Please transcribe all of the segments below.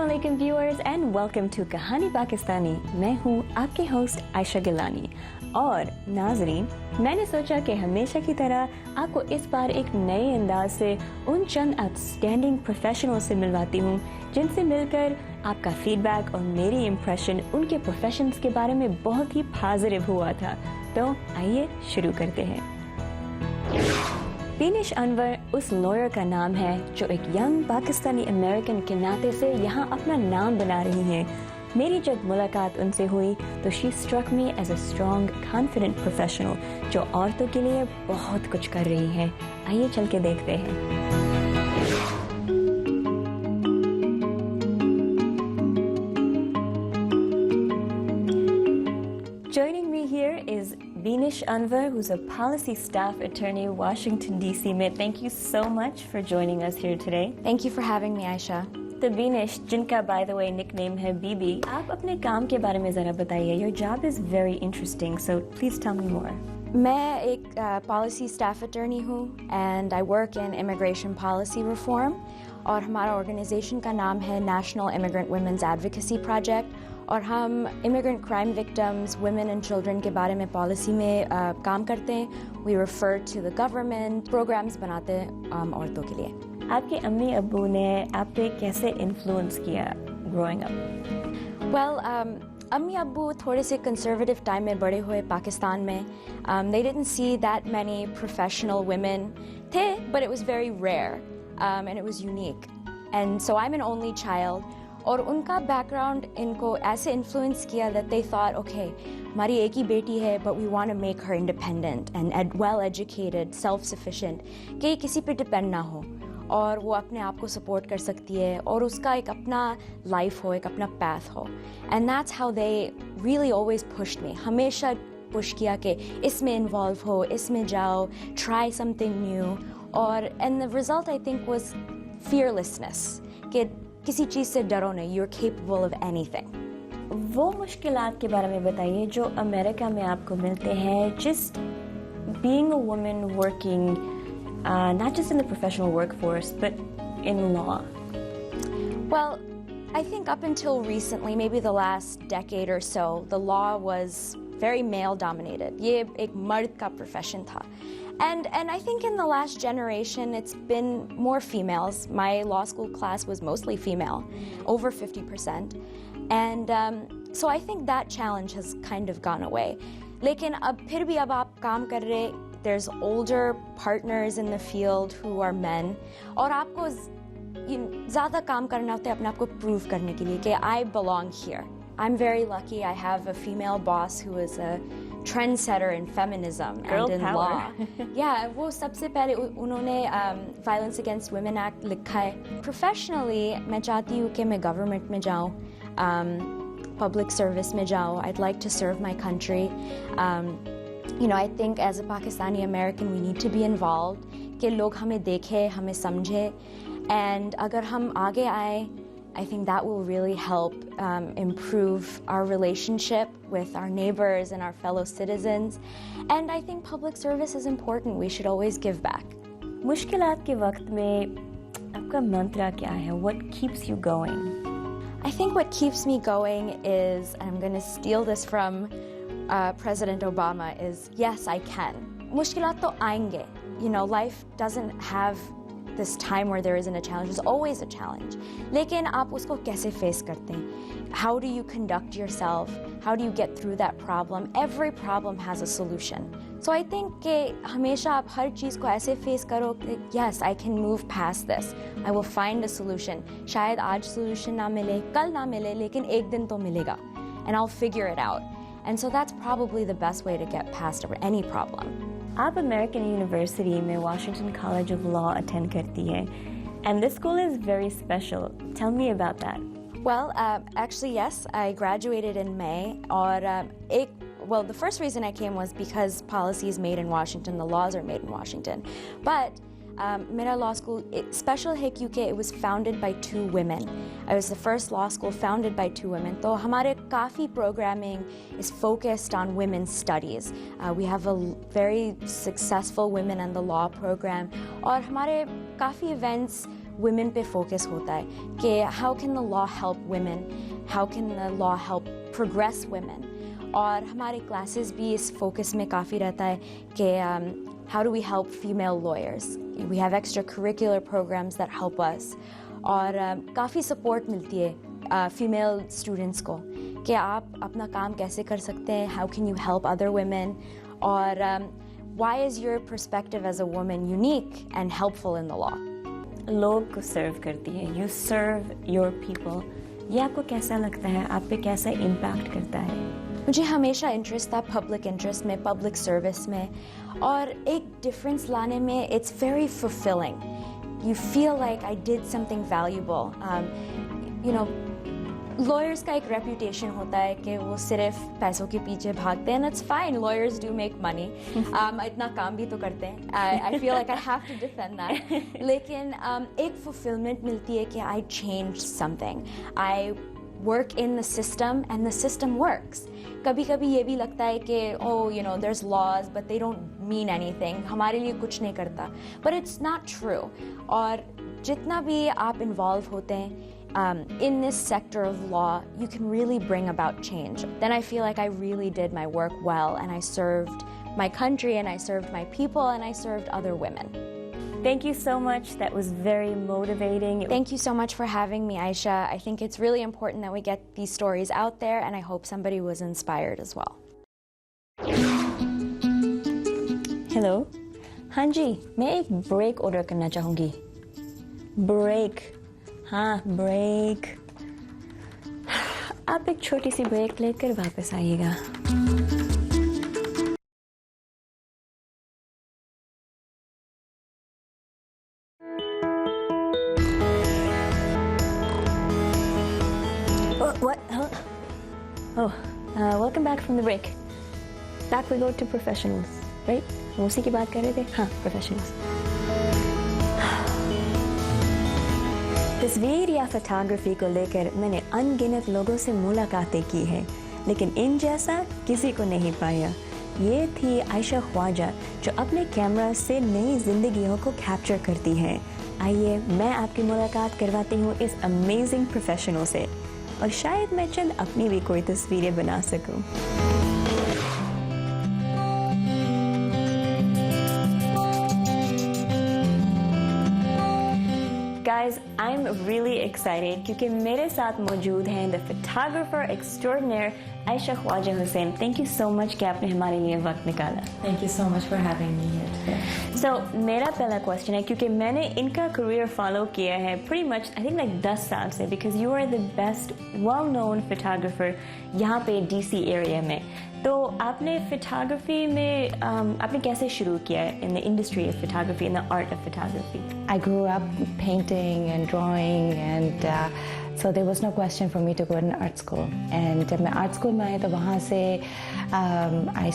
अस्सलाम वालेकुम viewers and welcome to कहानी पाकिस्तानी। मैं हूँ आपके होस्ट आयशा गिलानी। और नाजरीन, मैंने सोचा कि हमेशा की तरह आपको इस बार एक नए अंदाज से उन चंद आउटस्टैंडिंग प्रोफेशनल से मिलवाती हूँ जिनसे मिलकर आपका फीडबैक और मेरी इम्प्रेशन उनके प्रोफेशंस के बारे में बहुत ही पॉजिटिव हुआ था। तो आइए शुरू करते हैं। बीनिश अनवर उस लॉयर का नाम है जो एक यंग पाकिस्तानी अमेरिकन के नाते से यहाँ अपना नाम बना रही हैं। मेरी जब मुलाकात उनसे हुई तो she struck me as a strong confident professional जो औरतों के लिए बहुत कुछ कर रही है। आइए चल के देखते हैं। Joining me here is Beenish Anwar, who's a policy staff attorney, Washington, D.C. में. Thank you so much for joining us here today. Thank you for having me, Aisha. तो Beenish, जिनका by the way nickname है बीबी, आप अपने काम के बारे में ज़रा बताइए. Your job is very interesting, so please tell me more. मैं एक policy staff attorney हूँ and I work in immigration policy reform और हमारा organization का नाम है National Immigrant Women's Advocacy Project और हम immigrant crime victims, women and children के बारे में policy में काम करते हैं. We refer to the government, programs बनाते हैं औरतों के लिए. आपके अम्मी अब्बू ने आप पे कैसे influence किया growing up? Well, अम्मी अब्बू थोड़े से conservative time में बड़े हुए पाकिस्तान में. They didn't see that many professional women थे, but it was very rare and it was unique. And so I'm an only child. और उनका बैकग्राउंड इनको ऐसे इन्फ्लुएंस किया that they thought, okay, हमारी एक ही बेटी है but we want to make her independent and well educated, self-sufficient, कि ये किसी पे डिपेंड ना हो और वो अपने आप को सपोर्ट कर सकती है और उसका एक अपना लाइफ हो, एक अपना पैथ हो. And that's how they really always pushed me. हमेशा पुश किया कि इसमें इन्वॉल्व हो, इसमें जाओ, try something new. और and the result I think was fearlessness, कि किसी चीज़ से डरो नहीं, you're capable of anything. वो मुश्किलात के बारे में बताइए जो अमेरिका में आपको मिलते हैं, just being a woman working not just in the professional workforce but in law. Well, I think up until recently, maybe the last decade or so, the law was very male dominated. ये एक मर्द का profession था. And I think in the last generation, it's been more females. My law school class was mostly female, over 50%. And so I think that challenge has kind of gone away. लेकिन अब फिर भी अब आप काम कर रहे, there's older partners in the field who are men. और आपको ज़्यादा काम करना होता है अपने आप को prove करने के लिए कि I belong here. I'm very lucky. I have a female boss who is a trendsetter in feminism Girl and in power. law. Yeah, वो सबसे पहले उन्होंने Violence Against Women Act लिखा है. Professionally, मैं चाहती हूँ कि मैं government में जाऊँ, public service में जाऊँ. I'd like to serve my country. You know, I think as a Pakistani American, we need to be involved. कि लोग हमें देखें, हमें समझें. And अगर हम आगे आए, I think that will really help improve our relationship with our neighbors and our fellow citizens. And I think public service is important. We should always give back. मुश्किलात के वक्त में आपका मंत्रा क्या है? What keeps you going? I think what keeps me going is, and I'm going to steal this from President Obama, is yes, I can. मुश्किलात तो आएंगे. You know, life doesn't have this time where there isn't a challenge. There's always a challenge. लेकिन आप उसको कैसे face करते हैं? How do you conduct yourself? How do you get through that problem? Every problem has a solution. So I think कि हमेशा आप हर चीज़ को ऐसे face करो कि yes, I can move past this. I will find a solution. शायद आज solution ना मिले, कल ना मिले, लेकिन एक दिन तो मिलेगा. And I'll figure it out. And so that's probably the best way to get past any problem. आप अमेरिकन यूनिवर्सिटी में Washington College of Law attend करती हैं, and this school is very special. Tell me about that. Well, actually, yes, I graduated in May. Well, the first reason I came was because policy is made in Washington, the laws are made in Washington. But मेरा law school special है क्योंकि it was founded by two women. It was the first law school founded by two women. तो हमारे काफ़ी programming is focused on women's studies. We have a very successful women in the law program. और हमारे काफ़ी events women पे focus होता है कि how can the law help women, how can the law help progress women. और हमारे classes भी इस focus में काफ़ी रहता है कि how do we help female lawyers. We have extracurricular programs that help us. और काफ़ी support मिलती है female students को कि आप अपना काम कैसे कर सकते हैं, how can you help other women, और why is your perspective as a woman unique and helpful in the law. लोग को सर्व करती है, you serve your people. ये आपको कैसा लगता है, आप पे कैसा इम्पैक्ट करता है? मुझे हमेशा इंटरेस्ट था पब्लिक इंटरेस्ट में, पब्लिक सर्विस में, और एक डिफरेंस लाने में it's very fulfilling. You feel like I did something valuable. You know, lawyers का एक रेपुटेशन होता है कि वो सिर्फ पैसों के पीछे भागते हैं. It's fine, lawyers do make money, इतना काम भी तो करते हैं. I feel like I have to defend that. लेकिन एक फुलफिलमेंट मिलती है कि I change something, I work in the system and the system works. कभी कभी ये भी लगता है कि oh you know there's laws but they don't mean anything, हमारे लिए कुछ नहीं करता, but it's not true. और जितना भी आप involve होते हैं in this sector of law, you can really bring about change. Then I feel like I really did my work well, and I served my country, and I served my people, and I served other women. Thank you so much. That was very motivating. Thank you so much for having me, Aisha. I think it's really important that we get these stories out there, and I hope somebody was inspired as well. Hello. हाँ जी, मैं एक break order करना चाहूँगी. Break. हाँ, break. आप एक छोटी सी break लेकर वापस आइएगा. What? Huh? Oh, welcome back from the break. Back we go to professionals, right? हम उसी की बात कर रहे थे. हाँ, professionals. तस्वीर या फोटोग्राफी को लेकर मैंने अनगिनत लोगों से मुलाकातें की हैं, लेकिन इन जैसा किसी को नहीं पाया. ये थी आयशा ख्वाजा, जो अपने कैमरा से नई जिंदगियों को कैप्चर करती हैं. आइए मैं आपकी मुलाकात करवाती हूँ इस अमेजिंग प्रोफेशनल से, और शायद मैं चंद अपनी भी कोई तस्वीरें बना सकूं. Guys, I'm really excited क्योंकि मेरे साथ मौजूद हैं the photographer extraordinaire Ayesha Khwaja Hussain. Thank you so much कि आपने हमारे लिए वक्त निकाला. Thank you so much for having me here today. So मेरा पहला क्वेश्चन है, क्योंकि मैंने इनका करियर फॉलो किया है pretty much I think like 10 साल से, because you are the best well known photographer यहाँ पे DC area में. तो आपने फोटोग्राफी में आपने कैसे शुरू किया in the industry of photography, in the art of photography? I grew up painting and drawing, and so there was no question for me to go to an art school. And जब मैं art school में आई तो वहाँ से I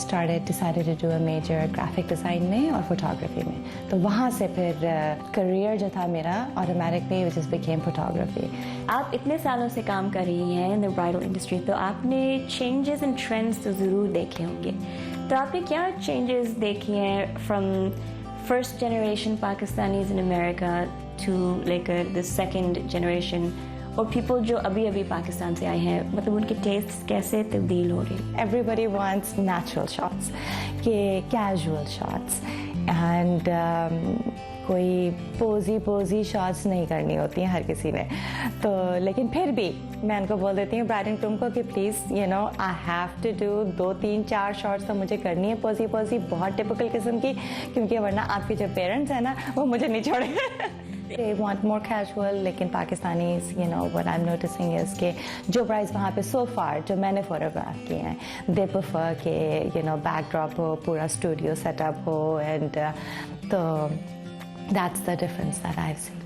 decided to do a major graphic design में और photography में. तो वहाँ से फिर career जो था मेरा automatically it just became photography. आप इतने सालों से काम कर रही हैं in the bridal industry, तो आपने changes and trends तो ज़रूर देखे होंगे. तो आपने क्या changes देखी हैं from first generation Pakistanis in America to लेकर the second generation और people जो अभी पाकिस्तान से आए हैं, मतलब उनके tastes कैसे तब्दील हो रहे हैं? Everybody wants natural shots, के casual shots, and कोई पोजी शॉट्स नहीं करनी होती हैं हर किसी ने. तो लेकिन फिर भी मैं उनको बोल देती हूँ ब्राइड एंड ग्रूम को कि please you know I have to do 2, 3, 4 shots तो मुझे करनी है पोजी बहुत टिपिकल किस्म की, क्योंकि वरना आपके जो पेरेंट्स हैं ना वो मुझे नहीं छोड़ेंगे. They want more casual, लेकिन Pakistanis you know what I'm noticing is कि जो brides वहाँ पे so far जो मैंने photograph किए हैं they prefer कि you know backdrop हो, पूरा studio setup हो, and तो that's the difference that I've seen.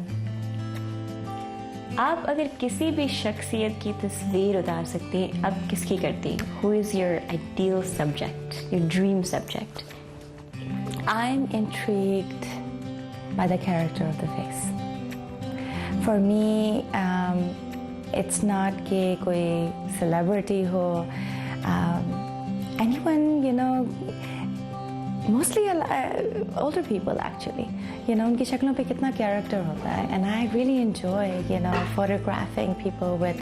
आप अगर किसी भी शख्सियत की तस्वीर उतार सकती हैं, आप किसकी करती? Who is your ideal subject, your dream subject? I'm intrigued by the character of the face. For me, it's not कि कोई celebrity हो, anyone you know mostly older people actually, you know, उनकी शक्लों पे कितना character होता है, and I really enjoy, you know, photographing people with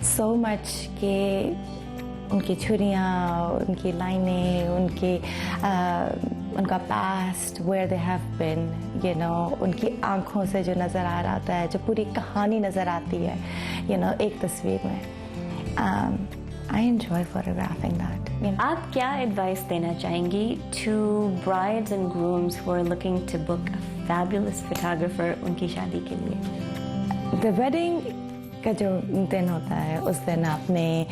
so much के उनकी छुरियाँ, उनकी लाइनें, उनका past, where they have been, you know, उनकी आँखों से जो नज़र आ रहा होता है, जो पूरी कहानी नज़र आती है, you know, एक तस्वीर में. I enjoy photographing that. You know. आप क्या एडवाइस देना चाहेंगी to brides and grooms who are looking to book a fabulous photographer उनकी शादी के लिए? The wedding का जो दिन होता है, उस दिन आपने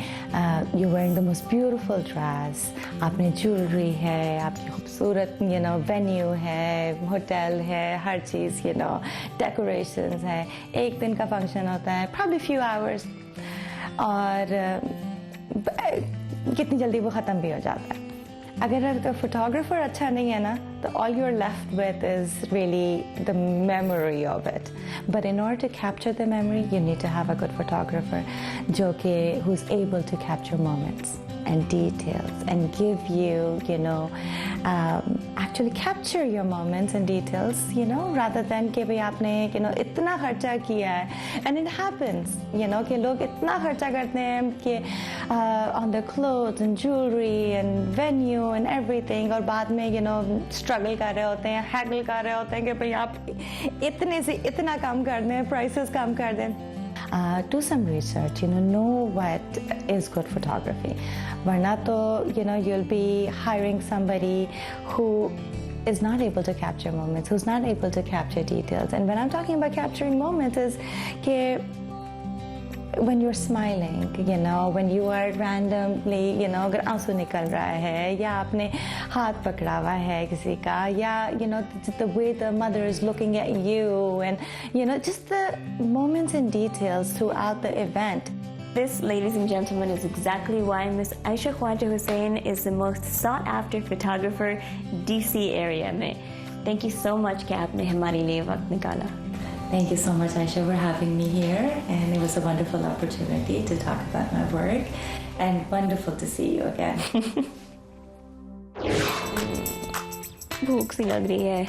you're wearing the most beautiful dress, आपने jewelry है, आपकी खूबसूरत you know venue है, hotel है, हर चीज़ you know decorations है. एक दिन का function होता है, probably few hours, और कितनी जल्दी वो ख़त्म भी हो जाता है. अगर फोटोग्राफर अच्छा नहीं है ना, तो all you're left with is really the memory of it. But in order to capture the memory, you need to have a good photographer जो कि who's able to capture moments and details and give you, you know, actually capture your moments and details, you know, rather than कि भाई आपने, you know, इतना खर्चा किया है. And it happens, you know, कि लोग इतना खर्चा करते हैं कि on the clothes and jewelry and venue and everything, और बाद में, you know, struggle कर रहे होते हैं, haggle कर रहे होते हैं कि भाई आप इतने से इतना कम कर दें, prices कम कर दें. Do some research, you know what is good photography. Varna to, you know, you'll be hiring somebody who is not able to capture moments, who's not able to capture details. And when I'm talking about capturing moments is कि when you're smiling, you know, when you are randomly, you know, अगर आंसू निकल रहा है, या आपने हाथ पकड़ा हुआ है किसी का, या, you know, the way the mother is looking at you, and, you know, just the moments and details throughout the event. This, ladies and gentlemen, is exactly why Miss Aisha Khwaja Hussain is the most sought after photographer DC area में. Thank you so much कि आपने हमारे लिए वक्त निकाला. Thank you so much, Aisha, for having me here, and it was a wonderful opportunity to talk about my work, and wonderful to see you again. भूख सी लग रही है.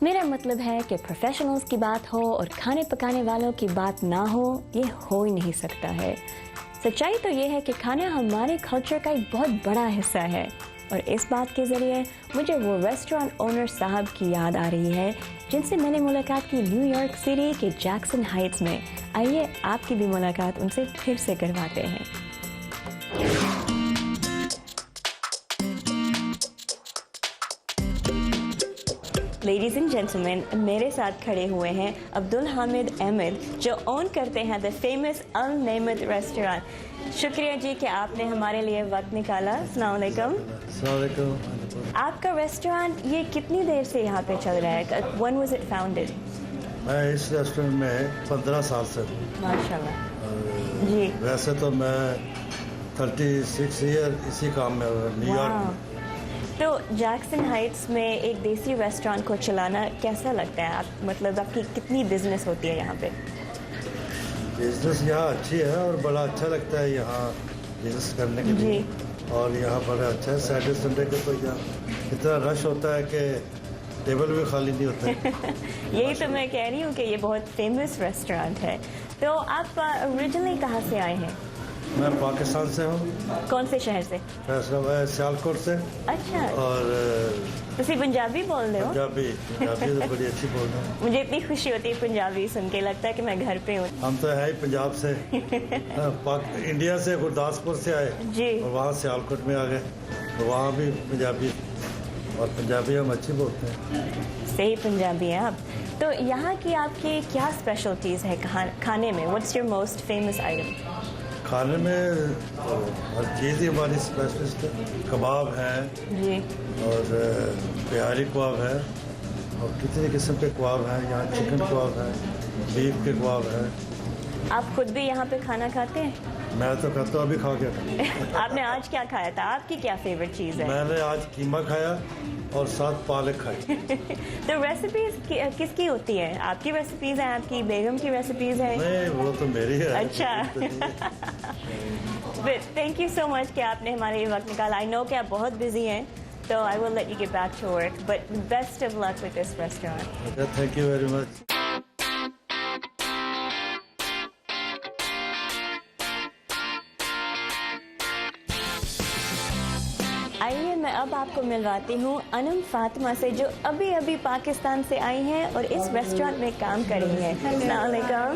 मेरा मतलब है कि प्रोफेशनल्स की बात हो और खाने पकाने वालों की बात ना हो, ये हो ही नहीं सकता है. सच्चाई तो ये है कि खाना हमारे कल्चर का एक बहुत बड़ा हिस्सा है, और इस बात के ज़रिए मुझे वो रेस्टोरेंट ओनर साहब की याद आ रही है जिनसे मैंने मुलाकात की न्यूयॉर्क सिटी के जैक्सन हाइट्स में. आइए आपकी भी मुलाकात उनसे फिर से करवाते हैं. लेडीज़ एंड जेंटलमैन, मेरे साथ खड़े हुए हैं अब्दुल हामिद अहमद, जो ओन करते हैं द फेमस अल नेमत रेस्टोरेंट. शुक्रिया जी कि आपने हमारे लिए वक्त निकाला. अस्सलाम वालेकुम. आपका रेस्टोरेंट ये कितनी देर से यहाँ पे चल रहा है? When was it founded? मैं इस रेस्टोरेंट में 15 साल से हूँ. माशाल्लाह जी. वैसे तो मैं 36 ईयर इसी काम में हूँ, न्यूयॉर्क में. तो जैक्सन हाइट्स में एक देसी रेस्टोरेंट को चलाना कैसा लगता है? आप मतलब आपकी कितनी बिजनेस होती है यहाँ पे? बिजनेस यहाँ अच्छी है और बड़ा अच्छा लगता है यहाँ बिजनेस करने के लिए. और यहाँ बड़ा अच्छा है. सैटरडे संडे को तो यहाँ इतना रश होता है कि टेबल भी खाली नहीं होता है. यही तो मैं कह रही हूँ कि ये बहुत फेमस रेस्टोरेंट है. तो आप ओरिजिनली कहाँ से आए हैं? मैं पाकिस्तान से हूँ. कौन से शहर से? फैसलाबाद सियालकोट से. अच्छा. और ਤੁਸੀਂ पंजाबी बोल रहे हो? पंजाबी तो बड़ी अच्छी बोल रहे हैं. मुझे इतनी खुशी होती है पंजाबी सुन के, लगता है कि मैं घर पे हूँ. हम तो है ही पंजाब से. इंडिया से गुरदासपुर से आए जी, और वहाँ सियालकोट में आ गए. तो वहाँ भी पंजाबी, और पंजाबी हम अच्छी बोलते हैं. सही पंजाबी हैं आप. तो यहाँ की आपकी क्या स्पेशलिटीज़ है खाने में? What's your most famous item? खाने में हर चीज़ ही हमारी स्पेशलिस्ट है. कबाब हैं जी, और बिहारी कबाब है, और कितने किस्म के कबाब हैं. यहाँ चिकन कबाब है, बीफ के कबाब है. आप खुद भी यहाँ पे खाना खाते हैं? मैं तो खाता हूँ. अभी खा के आपने आज क्या खाया था? आपकी क्या फेवरेट चीज़ है? मैंने आज कीमा खाया और साथ पालक खाई. तो रेसिपीज किसकी होती है? आपकी रेसिपीज हैं, आपकी बेगम की रेसिपीज हैं? नहीं, वो तो मेरी है. अच्छा. थैंक यू सो मच कि आपने हमारे ये वक्त निकाला. आई नो कि आप बहुत बिजी हैं, So I will let you get back to work. But best of luck with this restaurant. Okay, thank you very much. आइए मैं अब आपको मिलवाती हूँ अनम फातिमा से, जो अभी अभी पाकिस्तान से आई हैं और इस रेस्टोरेंट में काम कर रही हैं। अस्सलाम वालेकुम।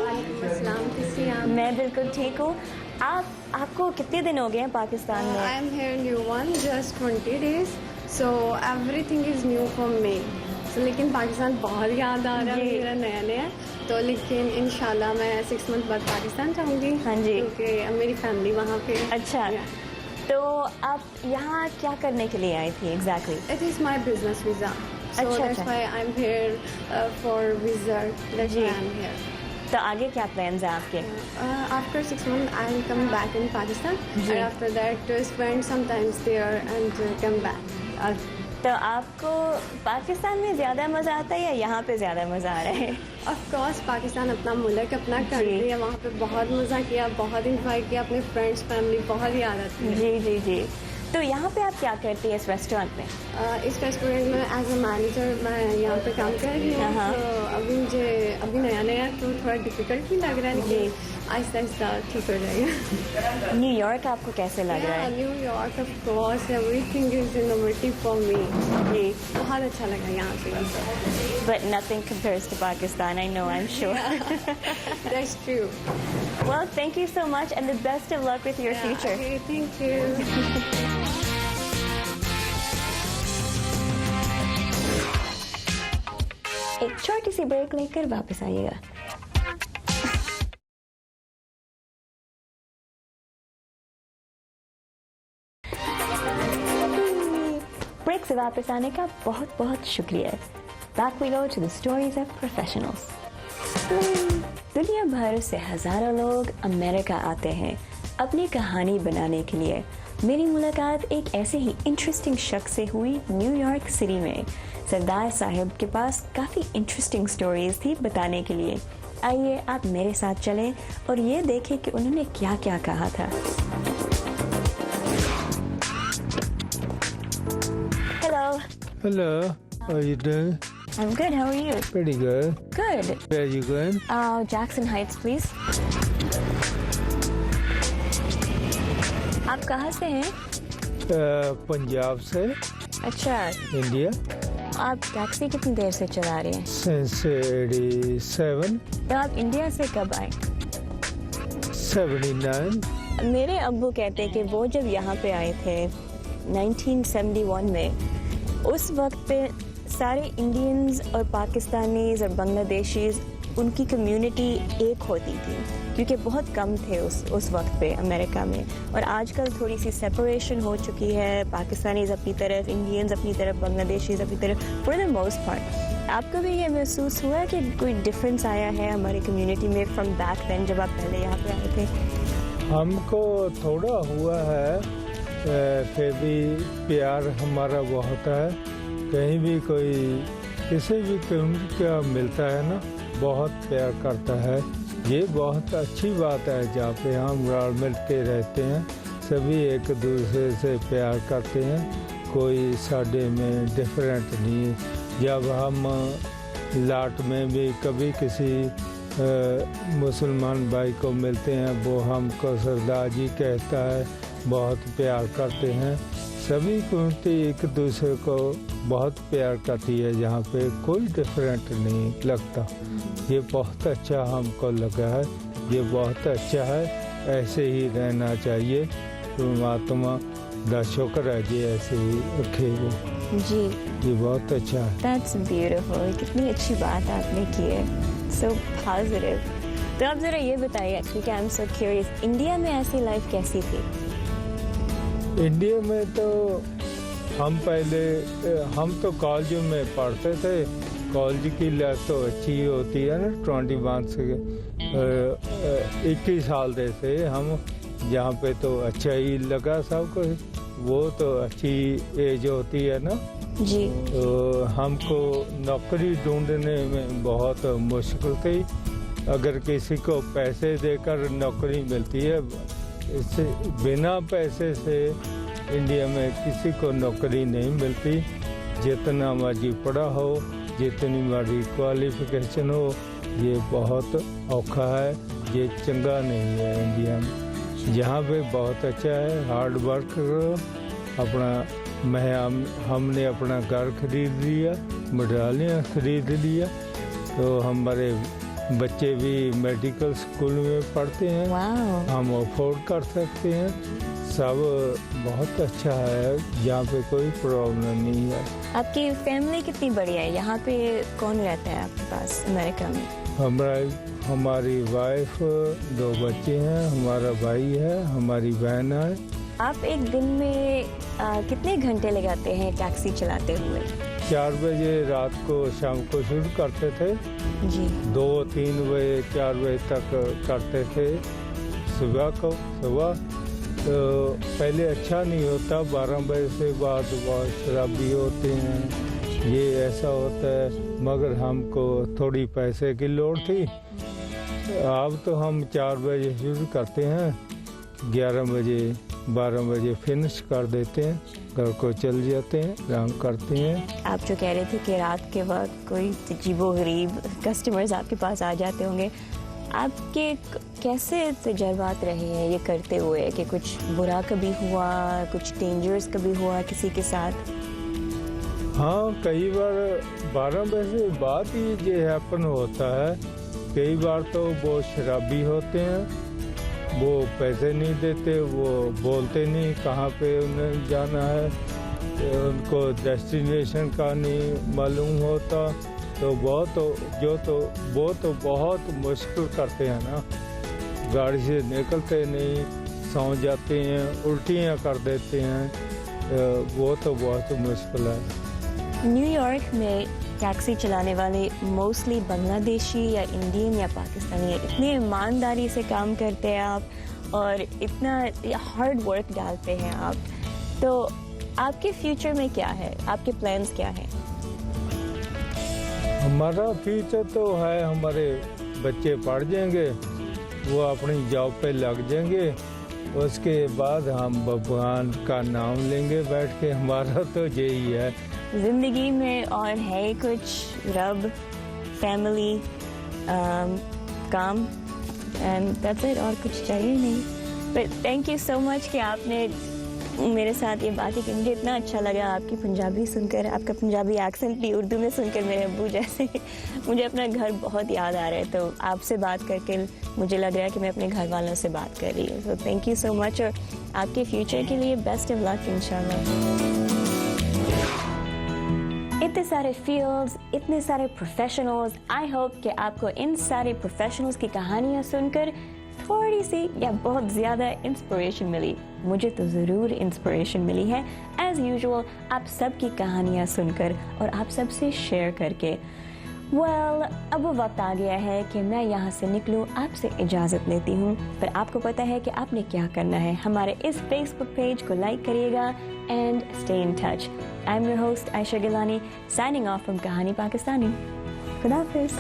मैं बिल्कुल ठीक हूँ। आपको कितने दिन हो गए हैं पाकिस्तान में? I am here new one, just 20 days. So everything is new for me. So लेकिन पाकिस्तान बहुत याद आ रहा है मेरा नया तो, लेकिन इंशाल्लाह मैं 6 मंथ बाद पाकिस्तान जाऊँगी। हाँ जी, क्योंकि मेरी फैमिली वहाँ पे। अच्छा, तो आप यहाँ क्या करने के लिए आई थी exactly? It is my business visa. So that's why I'm here for visa. That's why I'm here. तो आगे क्या प्लान्स हैं आपके? After 6 months, I'll come back in Pakistan, and after that spend some time there and come back. तो आपको पाकिस्तान में ज़्यादा मज़ा आता है या यहाँ पे ज़्यादा मज़ा आ रहा है? ऑफ कोर्स पाकिस्तान अपना मुल्क, अपना कंट्री है, वहाँ पे बहुत मज़ा किया, बहुत इंजॉय किया, अपने फ्रेंड्स फैमिली बहुत याद आती है। जी जी जी। तो यहाँ पे आप क्या करती हैं इस रेस्टोरेंट में? इस रेस्टोरेंट में एज अ मैनेजर मैं यहाँ पे काम कर रही हूँ। तो अभी मुझे नया तो थोड़ा डिफिकल्ट भी लग रहा है, लेकिन आहिस्ता आहिस्ता ठीक हो जाएगा। न्यूयॉर्क आपको कैसे लग रहा है? New York of course everything is innovative for me. जी, बहुत अच्छा लगा यहाँ पे। But nothing compares to Pakistan, I know, I'm sure. That's true. Well, thank you so much and the best of luck with your future. Okay, thank you. एक छोटी सी break लेकर वापस आइएगा। ब्रेक से वापस आने का बहुत बहुत शुक्रिया। Back we go to the stories of professionals. दुनिया भर से हजारों लोग अमेरिका आते हैं अपनी कहानी बनाने के लिए। मेरी मुलाकात एक ऐसे ही इंटरेस्टिंग शख्स से हुई न्यूयॉर्क सिटी में। सरदार साहब के पास काफ़ी इंटरेस्टिंग स्टोरीज थी बताने के लिए। आइए आप मेरे साथ चलें और ये देखें कि उन्होंने क्या क्या कहा था। Hello, how are you doing? I'm good, how are you? Pretty good. Good. Where are you going? Jackson Heights, please. आप कहाँ से हैं? पंजाब से। अच्छा, इंडिया। आप टैक्सी कितनी देर से चला रहे हैं? Since 87. तो आप इंडिया से कब आए? 79. मेरे अब्बू कहते हैं कि वो जब यहाँ पे आए थे 1971 में, उस वक्त पे सारे इंडियंस और पाकिस्तानीज और बांग्लादेशीज उनकी कम्युनिटी एक होती थी, क्योंकि बहुत कम थे उस वक्त पे अमेरिका में। और आजकल थोड़ी सी सेपरेशन हो चुकी है, पाकिस्तानीज अपनी तरफ, इंडियंस अपनी तरफ, बांग्लादेशीज अपनी तरफ, फॉर द मोस्ट पार्ट। आपको भी ये महसूस हुआ कि कोई डिफरेंस आया है हमारी कम्युनिटी में फ्रॉम बैक देन जब आप पहले यहाँ पे आए थे? हमको थोड़ा हुआ है, फिर भी प्यार हमारा बहुत है। कहीं भी कोई किसी भी कम्युनिटी का मिलता है ना, बहुत प्यार करता है। ये बहुत अच्छी बात है जहाँ पे हम रल मिल के रहते हैं, सभी एक दूसरे से प्यार करते हैं, कोई साडे में डिफरेंट नहीं। जब हम लाट में भी कभी किसी मुसलमान भाई को मिलते हैं, वो हमको सरदार जी कहता है, बहुत प्यार करते हैं। सभी कम्युनिटी एक दूसरे को बहुत प्यार करती है, जहाँ पे कोई डिफरेंट नहीं लगता। ये बहुत अच्छा हमको लगा है, ये बहुत अच्छा है, ऐसे ही रहना चाहिए। परमात्मा दा शुक्र है जी, ऐसे ही रखे वो जी। ये बहुत अच्छा है। That's beautiful. कितनी अच्छी बात आपने की है, so positive. तो आप जरा ये बताइए, क्योंकि I'm so curious, इंडिया में ऐसी लाइफ कैसी थी? इंडिया में तो हम तो कॉलेज में पढ़ते थे। कॉलेज की लाइफ तो अच्छी होती है ना, 21 से 21 साल दे थे हम, जहाँ पे तो अच्छा ही लगा सब कुछ। वो तो अच्छी एज होती है ना जी। तो हमको नौकरी ढूंढने में बहुत मुश्किल थी। अगर किसी को पैसे देकर नौकरी मिलती है, इससे बिना पैसे से इंडिया में किसी को नौकरी नहीं मिलती, जितना मर्जी पढ़ा हो, जितनी मर्जी क्वालिफिकेशन हो, ये बहुत औखा है, ये चंगा नहीं है इंडिया में। यहाँ पे बहुत अच्छा है, हार्ड वर्क करो, हमने अपना घर खरीद लिया, मडालियाँ खरीद लिया, तो हमारे बच्चे भी मेडिकल स्कूल में पढ़ते हैं, हम अफोर्ड कर सकते हैं, सब बहुत अच्छा है, यहाँ पे कोई प्रॉब्लम नहीं है। आपकी फैमिली कितनी बड़ी है? यहाँ पे कौन रहता है आपके पास अमेरिका में? हमारी वाइफ, 2 बच्चे हैं, हमारा भाई है, हमारी बहन है। आप एक दिन में कितने घंटे लगाते हैं टैक्सी चलाते हुए? 4 बजे रात को शाम को शुरू करते थे जी, 2-3 बजे 4 बजे तक करते थे सुबह तो पहले अच्छा नहीं होता, 12 बजे से बाद बहुत शराबी होते हैं, ये ऐसा होता है, मगर हमको थोड़ी पैसे की लोड़ थी, अब तो हम 4 बजे शुरू करते हैं, 11 बजे 12 बजे फिनिश कर देते हैं, घर को चल जाते हैं, आराम करते हैं। आप जो कह रहे थे कि रात के वक्त कोई अजीबो-गरीब कस्टमर्स आपके पास आ जाते होंगे, आपके कैसे तजर्बात रहे हैं ये करते हुए, कि कुछ बुरा कभी हुआ, कुछ डेंजरस कभी हुआ किसी के साथ? हाँ, कई बार 12 बजे से बाद ही ये हैपन होता है, कई बार तो वो शराबी होते हैं, वो पैसे नहीं देते, वो बोलते नहीं कहाँ पे उन्हें जाना है, उनको डेस्टिनेशन का नहीं मालूम होता, तो वो तो बहुत मुश्किल करते हैं ना, गाड़ी से निकलते नहीं, सौ जाते हैं, उल्टियाँ कर देते हैं, वो तो बहुत मुश्किल है। न्यूयॉर्क में टैक्सी चलाने वाले मोस्टली बांग्लादेशी या इंडियन या पाकिस्तानी है, इतनी ईमानदारी से काम करते हैं आप और इतना हार्ड वर्क डालते हैं आप, तो आपके फ्यूचर में क्या है, आपके प्लान्स क्या हैं? हमारा फ्यूचर तो है, हमारे बच्चे पढ़ जाएंगे, वो अपनी जॉब पे लग जाएंगे, उसके बाद हम भगवान का नाम लेंगे बैठ के, हमारा तो यही है जिंदगी में। और है कुछ, रब, फैमिली, काम, एंड दैट्स इट, और कुछ चाहिए नहीं। But thank you so much कि आपने मेरे साथ ये बातें की, मुझे इतना अच्छा लगा आपकी पंजाबी सुनकर, आपका पंजाबी एक्सेंट भी उर्दू में सुनकर मेरे अब्बू जैसे मुझे अपना घर बहुत याद आ रहा है, तो आपसे बात करके मुझे लग रहा है कि मैं अपने घर वालों से बात कर रही हूँ। तो थैंक यू सो मच, और आपके फ्यूचर के लिए बेस्ट ऑफ लक इंशाल्लाह। इतने सारे फील्ड्स, इतने सारे प्रोफेशनल्स, आई होप कि आपको इन सारे प्रोफेशनल्स की कहानियाँ सुनकर थोड़ी सी या बहुत ज़्यादा इंस्पिरेशन मिली। मुझे तो ज़रूर इंस्पिरेशन मिली है, एज़ यूजुअल आप सब की कहानियाँ सुनकर और आप सब से शेयर करके। अब वो वक्त आ गया है कि मैं यहाँ से निकलूँ, आपसे इजाज़त लेती हूँ, पर आपको पता है कि आपने क्या करना है। हमारे इस फेसबुक पेज को लाइक करिएगा and stay in touch. I am your host Ayesha Gilani, signing off from Kahani Pakistani. खुदा हाफिज़।